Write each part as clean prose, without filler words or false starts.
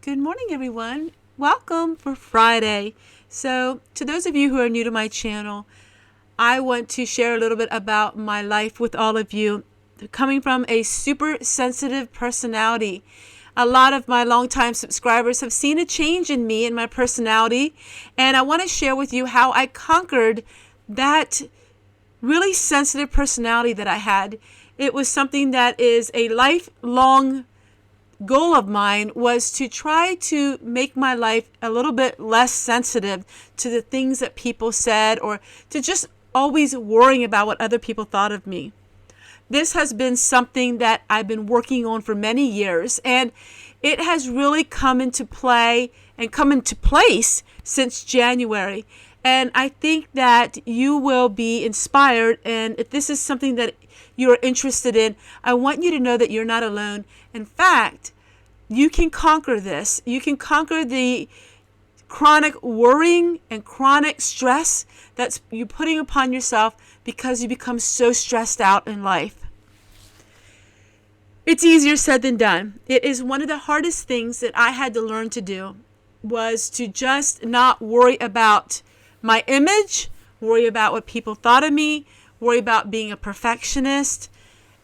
Good morning, everyone. Welcome for Friday. So, to those of you who are new to my channel, I want to share a little bit about my life with all of you. Coming from a super sensitive personality, a lot of my longtime subscribers have seen a change in me and my personality, and I want to share with you how I conquered that really sensitive personality that I had. It was something that is a lifelong goal of mine, was to try to make my life a little bit less sensitive to the things that people said, or to just always worrying about what other people thought of me. This has been something that I've been working on for many years, and it has really come into play and come into place since January. And I think that you will be inspired, and if this is something that you're interested in, I want you to know that you're not alone. In fact, you can conquer this. You can conquer the chronic worrying and chronic stress that's you're putting upon yourself because you become so stressed out in life. It's easier said than done. It is one of the hardest things that I had to learn to do, was to just not worry about my image, worry about what people thought of me, worry about being a perfectionist,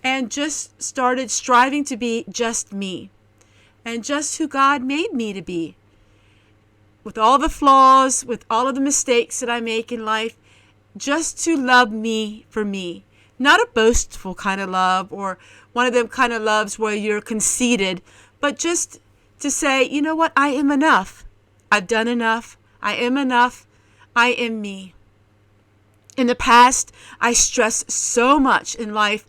and just started striving to be just me and just who God made me to be. With all the flaws, with all of the mistakes that I make in life, just to love me for me. Not a boastful kind of love, or one of them kind of loves where you're conceited, but just to say, you know what, I am enough. I've done enough. I am enough. I am me. In the past, I stressed so much in life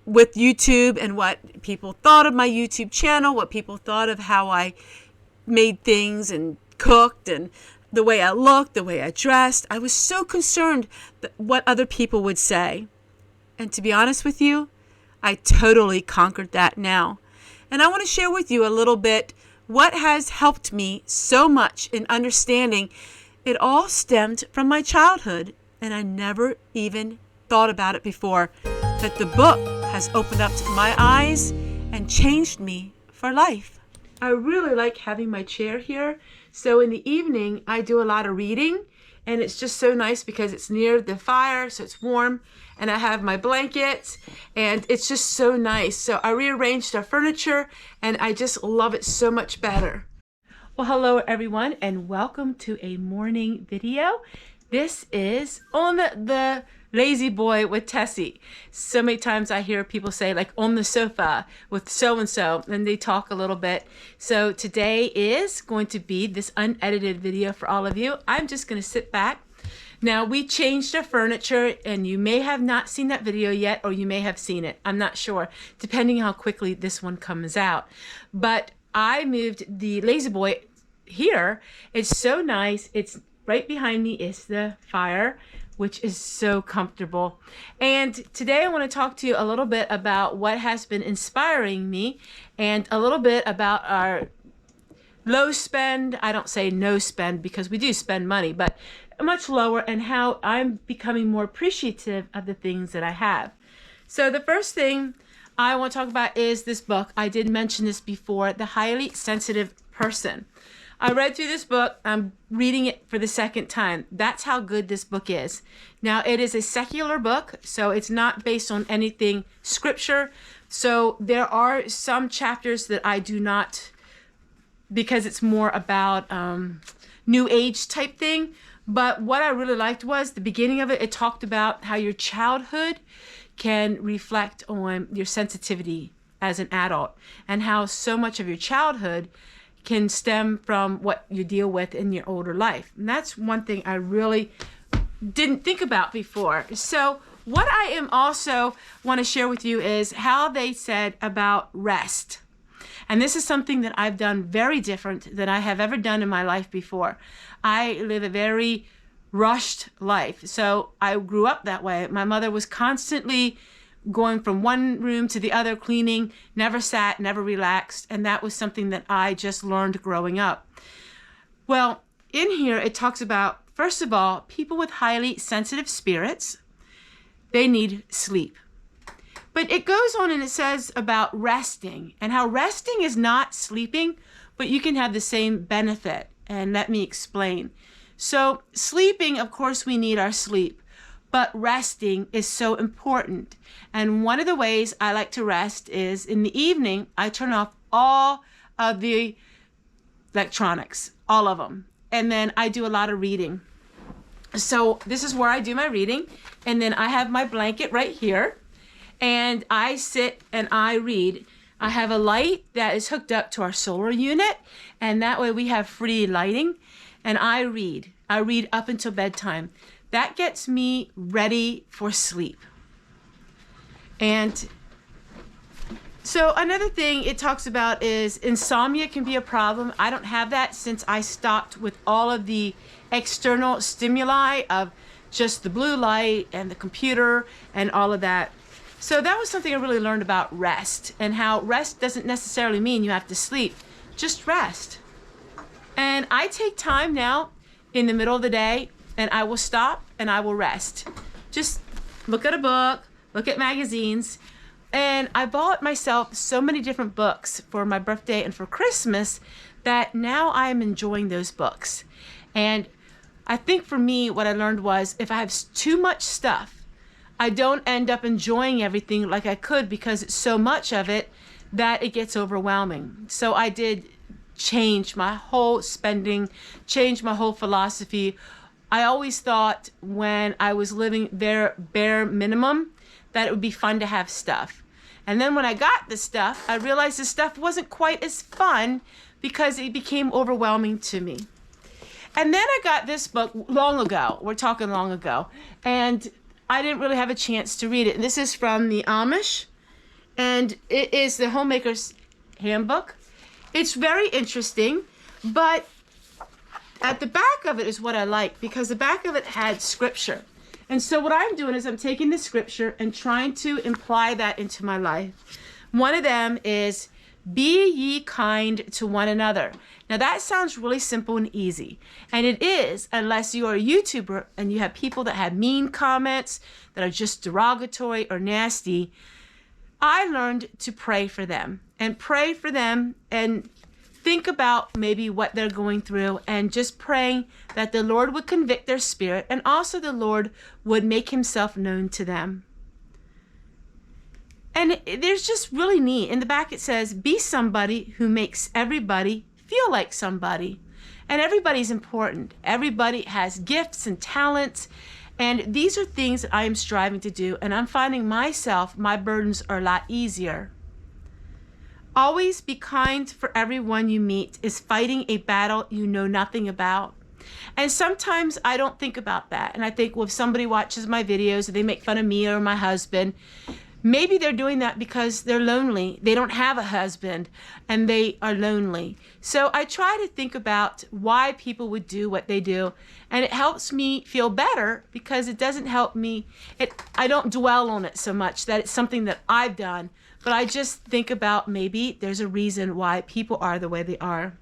with YouTube and what people thought of my YouTube channel, what people thought of how I made things and cooked, and the way I looked, the way I dressed. I was so concerned what other people would say. And to be honest with you, I totally conquered that now. And I want to share with you a little bit what has helped me so much in understanding. It all stemmed from my childhood, and I never even thought about it before, that the book has opened up my eyes and changed me for life. I really like having my chair here. So in the evening, I do a lot of reading, and it's just so nice because it's near the fire, so it's warm, and I have my blankets, and it's just so nice. So I rearranged our furniture, and I just love it so much better. Well, hello everyone, and welcome to a morning video. This is on the lazy boy with Tessie. So many times I hear people say, like, on the sofa with so-and-so, and they talk a little bit. So today is going to be this unedited video for all of you. I'm just going to sit back. Now, we changed our furniture, and you may have not seen that video yet, or you may have seen it. I'm not sure, depending how quickly this one comes out. But I moved the lazy boy here. It's so nice. It's right behind me is the fire, which is so comfortable. And today I want to talk to you a little bit about what has been inspiring me, and a little bit about our low spend. I don't say no spend because we do spend money, but much lower, and how I'm becoming more appreciative of the things that I have. So the first thing I want to talk about is this book. I did mention this before, The Highly Sensitive Person. I read through this book. I'm reading it for the second time. That's how good this book is. Now, it is a secular book, so it's not based on anything scripture. So there are some chapters that I do not, because it's more about New Age type thing. But what I really liked was the beginning of it. It talked about how your childhood can reflect on your sensitivity as an adult, and how so much of your childhood can stem from what you deal with in your older life. And that's one thing I really didn't think about before. So what I am also want to share with you is how they said about rest. And this is something that I've done very different than I have ever done in my life before. I live a very rushed life. So I grew up that way. My mother was constantly going from one room to the other, cleaning, never sat, never relaxed. And that was something that I just learned growing up. Well, in here, it talks about, first of all, people with highly sensitive spirits, they need sleep. But it goes on and it says about resting, and how resting is not sleeping, but you can have the same benefit. And let me explain. So sleeping, of course, we need our sleep, but resting is so important. And one of the ways I like to rest is in the evening, I turn off all of the electronics, all of them. And then I do a lot of reading. So this is where I do my reading. And then I have my blanket right here. And I sit and I read. I have a light that is hooked up to our solar unit. And that way we have free lighting. And I read. I read up until bedtime. That gets me ready for sleep. And so another thing it talks about is insomnia can be a problem. I don't have that since I stopped with all of the external stimuli of just the blue light and the computer and all of that. So that was something I really learned about rest, and how rest doesn't necessarily mean you have to sleep. Just rest. And I take time now in the middle of the day, and I will stop and I will rest. Just look at a book, look at magazines. And I bought myself so many different books for my birthday and for Christmas that now I'm enjoying those books. And I think for me, what I learned was if I have too much stuff, I don't end up enjoying everything like I could, because it's so much of it that it gets overwhelming. So I did change my whole spending, change my whole philosophy. I always thought when I was living bare minimum that it would be fun to have stuff. And then when I got the stuff, I realized the stuff wasn't quite as fun because it became overwhelming to me. And then I got this book long ago. We're talking long ago. And I didn't really have a chance to read it. And this is from the Amish. And it is the Homemaker's Handbook. It's very interesting, but at the back of it is what I like, because the back of it had scripture. And so what I'm doing is I'm taking the scripture and trying to imply that into my life. One of them is, be ye kind to one another. Now that sounds really simple and easy. And it is, unless you are a YouTuber and you have people that have mean comments that are just derogatory or nasty. I learned to pray for them and think about maybe what they're going through, and just praying that the Lord would convict their spirit, and also the Lord would make himself known to them. And there's just really neat. In the back it says, be somebody who makes everybody feel like somebody. And everybody's important. Everybody has gifts and talents. And these are things that I am striving to do. And I'm finding my burdens are a lot easier. Always be kind, for everyone you meet is fighting a battle you know nothing about. And sometimes I don't think about that. And I think, well, if somebody watches my videos and they make fun of me or my husband, maybe they're doing that because they're lonely. They don't have a husband and they are lonely. So I try to think about why people would do what they do. And it helps me feel better, because it doesn't help me. I don't dwell on it so much that it's something that I've done. But I just think about maybe there's a reason why people are the way they are.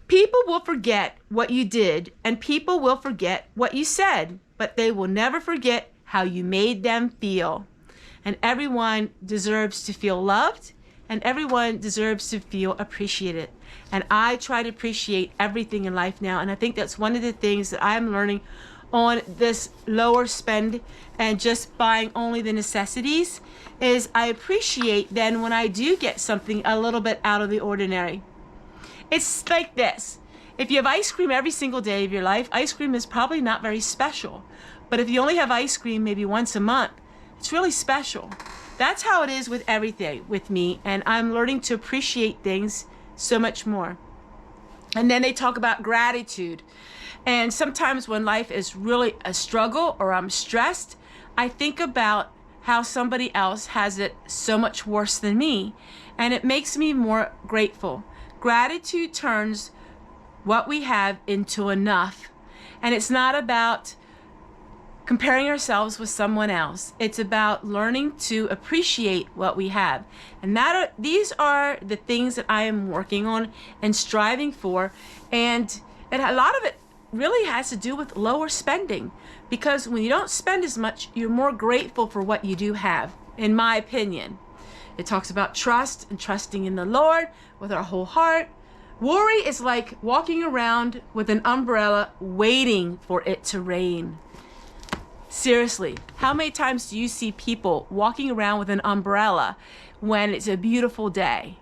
People will forget what you did, and people will forget what you said, but they will never forget how you made them feel. And everyone deserves to feel loved, and everyone deserves to feel appreciated. And I try to appreciate everything in life now, and I think that's one of the things that I'm learning on this lower spend and just buying only the necessities, is I appreciate then when I do get something a little bit out of the ordinary. It's like this. If you have ice cream every single day of your life, ice cream is probably not very special. But if you only have ice cream maybe once a month, it's really special. That's how it is with everything with me, and I'm learning to appreciate things so much more. And then they talk about gratitude. And sometimes when life is really a struggle or I'm stressed, I think about how somebody else has it so much worse than me, and it makes me more grateful. Gratitude turns what we have into enough. And it's not about comparing ourselves with someone else. It's about learning to appreciate what we have. And these are the things that I am working on and striving for. And a lot of it really has to do with lower spending, because when you don't spend as much, you're more grateful for what you do have, in my opinion. It talks about trust and trusting in the Lord with our whole heart. Worry is like walking around with an umbrella waiting for it to rain. Seriously, how many times do you see people walking around with an umbrella when it's a beautiful day?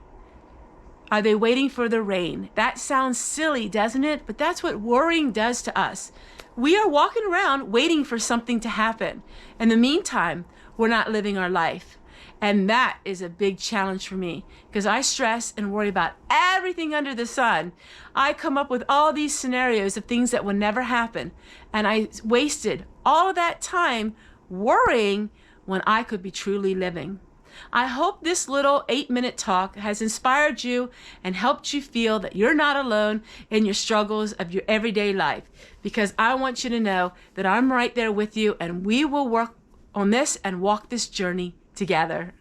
Are they waiting for the rain? That sounds silly, doesn't it? But that's what worrying does to us. We are walking around waiting for something to happen. In the meantime, we're not living our life. And that is a big challenge for me because I stress and worry about everything under the sun. I come up with all these scenarios of things that will never happen. And I wasted all of that time worrying when I could be truly living. I hope this little 8-minute talk has inspired you and helped you feel that you're not alone in your struggles of your everyday life, because I want you to know that I'm right there with you and we will work on this and walk this journey together.